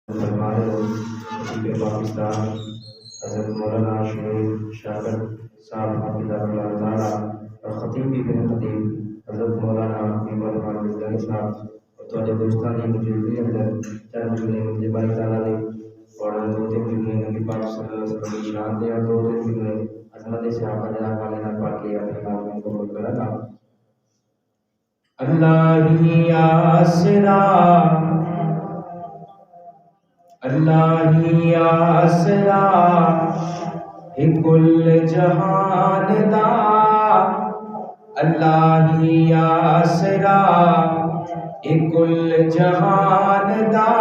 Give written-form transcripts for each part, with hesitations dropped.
فرمائے وزیر پاکستان حضرت مولانا شریف شاکر صاحب حافظ اللہ تعالیٰ اور خطیب ابن خطیب حضرت مولانا محمد حافظ صاحب اور تھوڑے دوستان کی موجودگی اندر چند جملے مجھے باری تعالیٰ نے اور دو تین جملے نبی پاک صلی اللہ علیہ وسلم کی شان دے اور دو تین جملے عظمت صحابہ جناب والے نہ پڑھ کے اپنے کام کو مکمل کرا گا۔ اللہ ہی آسرا اللہ ہی آسرا ہے کل جہان دا، اللہ ہی آسرا ہے کل جہان دا،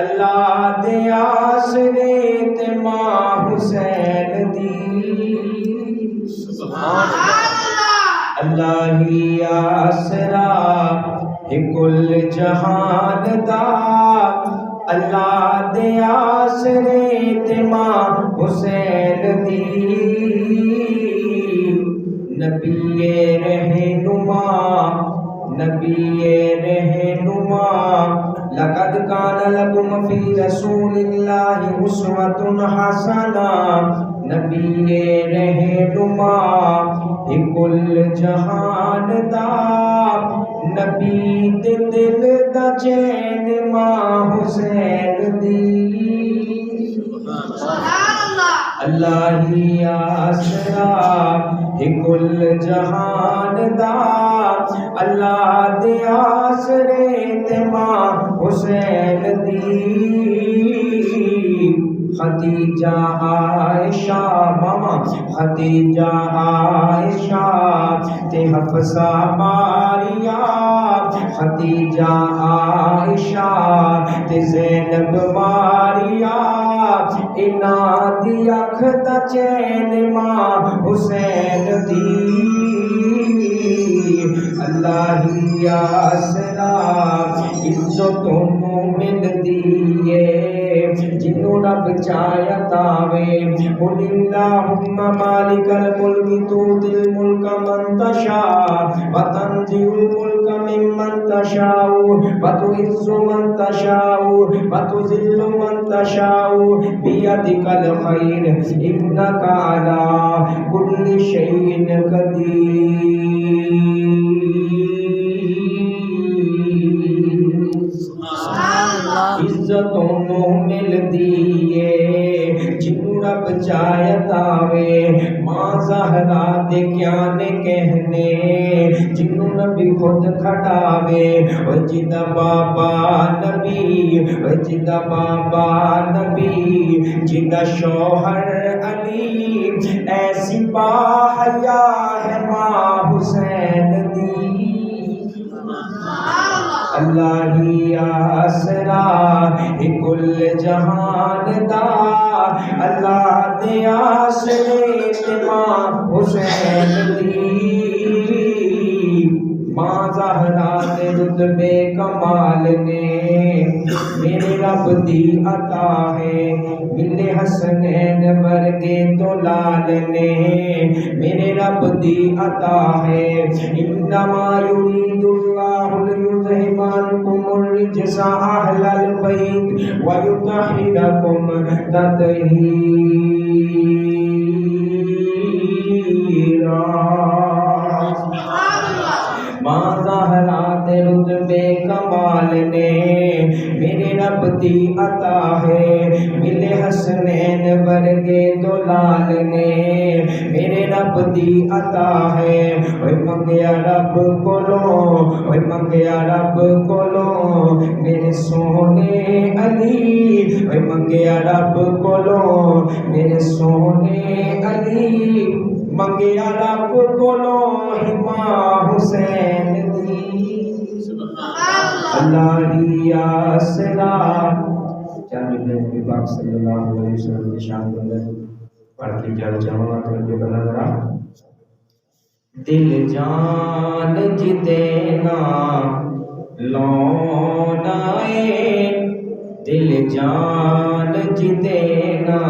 اللہ دے آسرے تے ماں حسین دی، اللہ ہی آسرا ہے کل جہان دا، اللہ دے آسرے تے ماں حسین دی، نبی رہنما نبی رہنما لقد کان لکم فی رسول اللہ اسوۃ حسنہ، نبی رہنما کل جہان دا، نبی دے دل دا چین ماں حسین دی، اللہ ہی آسرا ہے کل جہان دا، اللہ دے آسرے تے ماں حسین دی، خدیجہ عائشہ ماما خدیجہ عائشہ تے حفصہ ماریا، خدیجہ عائشہ تے زینب ماریا، انہاں دی اکھ دا چین ماں حسین دی، اللہ ہی آسرا عزتوں ملدی ہے جنوں رب چاہے تاوے، قل اللہم مالک الملک تؤتی الملک من تشاء وتنزع الملک ممن تشاء وتعز من تشاء وتذل من تشاء بیدک الخیر انک علی کل شیء قدیر۔ عزتوں ملدی ہے جنوں رب چاہے تاوے، ماں زہرا دے کیا نے کہنے جنوں نبی خود کھٹاوے، جدا بابا نبی جدا بابا نبی جدا شوہر علی، ایسی باحیا ہے ماں حسین دی، اللہ ہی آسرا ہے کل جہان دا، اللہ دے آسرے تے ماں حسین دی، ماں زہرا دے رتبے کمال نے میرے رب دی عطا ہے، ملے حسنین ورگے تو لال نے میرے رب دی عطا ہے، انما یرید اللہ لیذہب عنکم الرجس اہل البیت ویطہرکم تطہیرا، ماں زہرا دے رتبے کمال نے میرے رب دی عطا ہے، ملے حسنین ورگے دو لال نے میرے رب دی عطا ہے، اوے منگیا رب کولو اوے منگیا رب کولو میرے سونے علی، اوے منگیا رب کولو میرے سونے علی، منگیا رب کولو ماں حسین دی، اللہ ہی آسرا۔ چند نبی پاک صلی اللہ علیہ وسلم کی شان اندر پڑھ کے جل جاؤں توجہ کرنا ذرا۔ دل جان جتنا لونا ہے، دل جان جتنا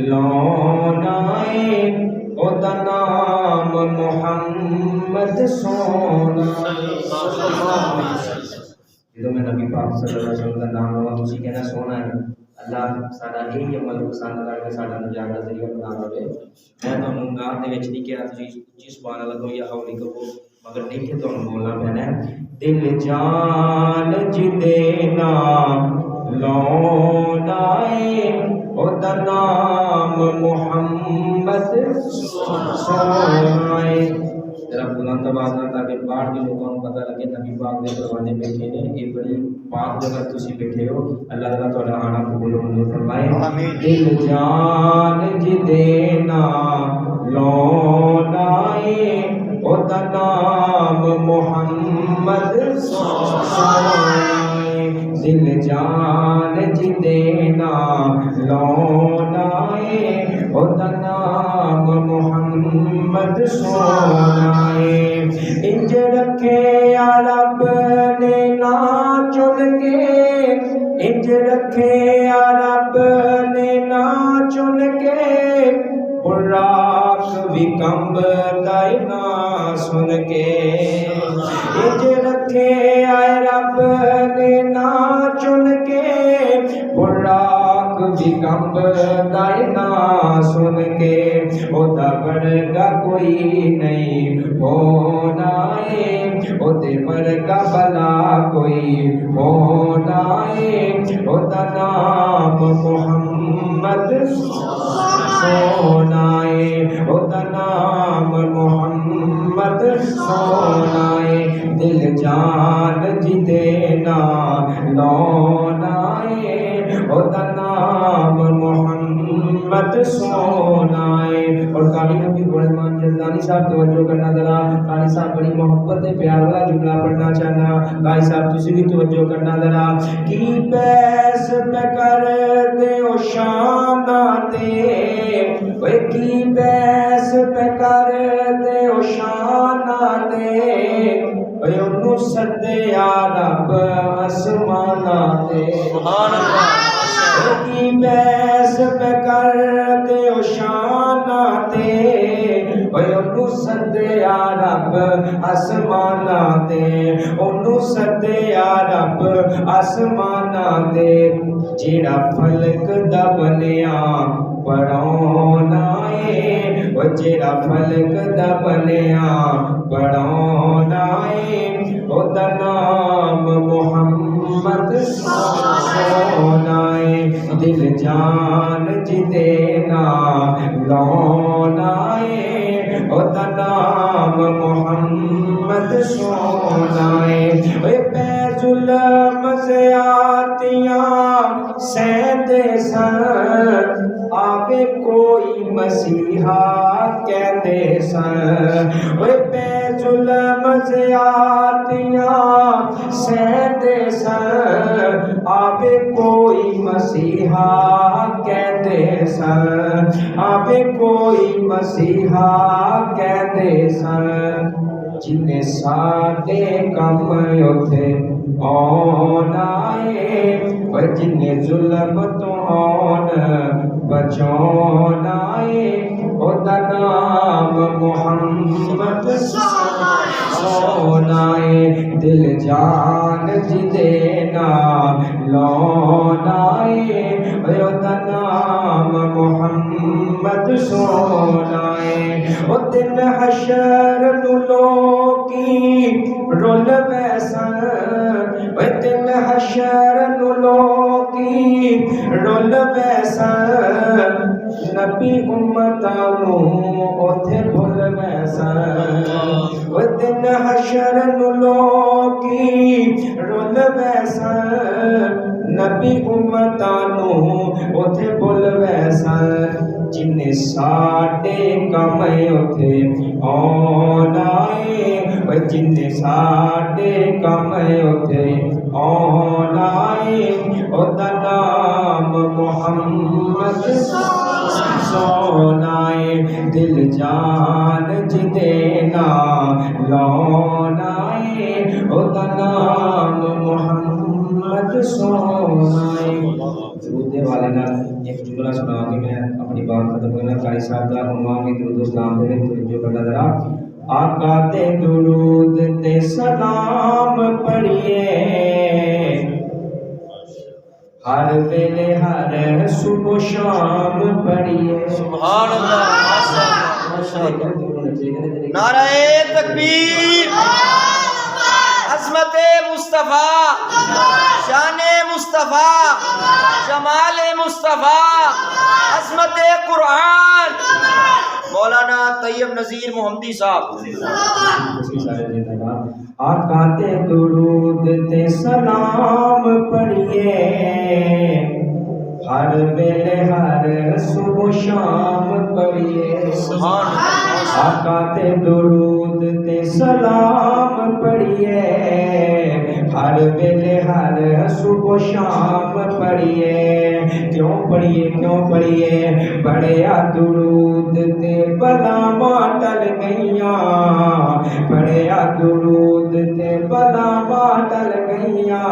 لونا ہے، او دا نام محمد سونا، جدوں میں نبی پاک صلی اللہ علیہ وسلم کا نام لوا تسی کہنا سونا ہے اللہ ساڈا یہی عمل پسند کر کے ساڈا نجات کا ذریعہ بنا لے. میں تمہیں نام دے وچ نہیں کہا تسی اچھی سبحان اللہ کہو یا حول کہو مگر نہیں کہ تمہیں بولنا پینا ہے. دل جان جدے نام لونائے او دا نام محمد سونائے. ذرا بلند آواز نہ تاکہ باہر کے لوگوں کو پتہ لگے نبی پاک دے پروانے بیٹھے نے. یہ بڑی پاک جگہ تسی بیٹھے ہو. اللہ تعالیٰ تہاڈا آنا قبول و منظور فرمائے. دل جان جدے نام لونائے او دا نام محمد سونائے. دل جان جدے نام لونائے او دا نام محمد سونائے. انج رکھے یا رب نے نا چن کے انج رکھے یا رب نے نا چن کے براق بھی کمب دائی نا سن کے. انج رکھے یا رب نے نا چن کے براق بھی کمب دائی نا سن کے. او دا ورگا کوئی نہیں ہونا ہے او دے ورگا بلا کوئی ہونا ہے. او دا نام محمد سونائے او دا نام محمد سونائے. دل جان جدے نام لونائے او دا نام محمد سونائے. اور قاری حبیب الرحمن جلدانی صاحب توجہ کرنا ذرا. قاری صاحب بڑی محبت ہے پیار والا جملہ پڑھنا چاہنا. قاری صاحب تسی بھی توجہ کرنا ذرا. کی بیس پہ کر دے او شانہ دے اوے کی بیس پہ کر دے او شانہ دے اوے انہوں سدے یا رب اسمانہ دے. سبحان اللہ. کی بیس پہ کر دے او شانہ دے اوے انہوں سدے یا رب اسمانہ دے. انہوں سدے یا رب اسمانہ دے. جیڑا فلک دا بنیا پڑھونا ہے وہ جیڑا فلک دا بنیا پڑھونا ہے او دا نام محمد سونا ہے. دل جان جدے نام لونا ہے او دا نام محمد سونا ہے. اے پہ ظلم سے آتیاں سیندے سن آوے کوئی مسیحا کہتے سن. اے پہ ظلم سے آتیاں سیندے سن آوے کوئی مسیحا کہتے سن آوے کوئی مسیحا کہتے سن. جنہیں ساڈے کم اتھے آنا ہے اور جنہیں ظلم تو آن بچانا ہے او دا نام محمد سونا ہے. دل جان جدے نام لونا ہے او دا نام محمد سونا ہے. او دن حشر نو لوکی رول ویسن او دن حشر نو لوکی رول ویسن نبی امتانو اوتھے بھول ویسن. او دن حشر نو لوکی رول ویسن نبی امتانو اوتھے بھول ویسن. جنہیں ساڈے کم اتھے آنا ہے اور جنہیں ساڈے کم اتھے آنا ہے او دا نام محمد سونا ہے. دل جان جدے نام لونا ہے او دا نام محمد سونا ہے. درود والے نال ایک جملہ سنا کے میں اپنی بات ختم کرنا. قاری صاحب دا عنوان ہے درود و سلام دے توجہ کرنا ذرا. آقا تے درود تے سلام پڑھیے ہر ویلے ہر صبح شام پڑھیے سبحان اللہ نعرہ تکبیر عظمت مصطفیٰ شان مصطفیٰ جمال مصطفیٰ عظمت قرآن مولانا طیب نذیر محمدی صاحب آقا تے درود تے سلام پڑھیے ہر ویلے ہر صبح شام پڑھیے آقا تے درود تے سلام پڑھیے ہر ویلے ہر صبح شام پڑھیے کیوں پڑھیے پڑھیا درود تے بلاواں ٹل گئیاں پڑھیا درود تے بلاواں ٹل گئیاں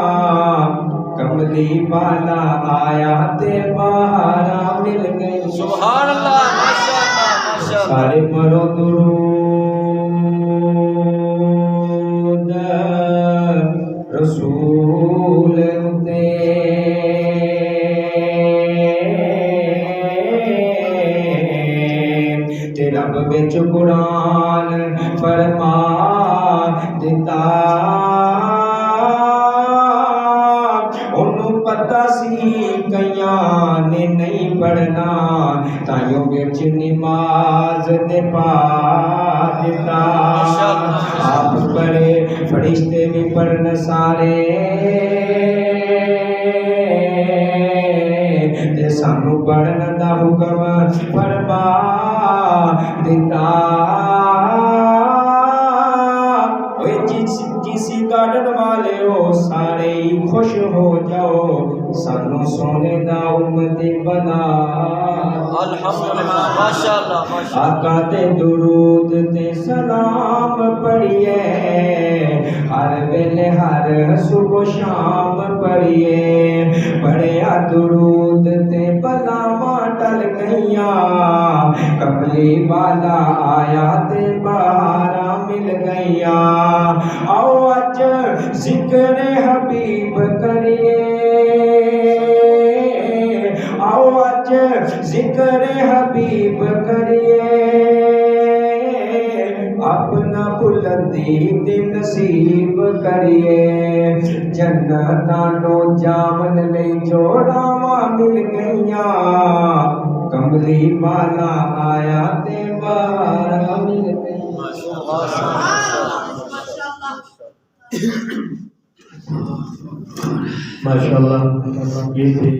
کملی والا آیا تے بہاراں مل گئی سبحان اللہ ماشاءاللہ ماشاءاللہ سارے پڑھو درود رسول تے رب وچ قرآن فرما دیتا انہوں پتہ سی کئیاں نے نہیں پڑھنا تائیوں وچ نماز دے پا دیتا آپ پڑھے فرشتے بھی پڑھن سارے تے سانو پڑھن دا حکم فرما دیتا جیسی گارڈن والے ہو سارے ہی خوش ہو جاؤ سانو سونے دا امتی بنا الحمدللہ ماشاءاللہ آقا تے درود تے سلام پڑھیے ہر ویلے ہر صبح شام پڑھیے پڑھیا درود تے بلاواں ٹل گئیاں کملی والا آیا تے بہاراں مل گئیاں آؤ اج ذکر حبیب کریے آؤ اج ذکر حبیب کریے اپنا بلندی تے نصیب کریے جنتاں نو جامن لئی جوڑاواں مل گئیاں کملی والا آیا تے بہاراں مل گئیاں ماشاءاللہ یہ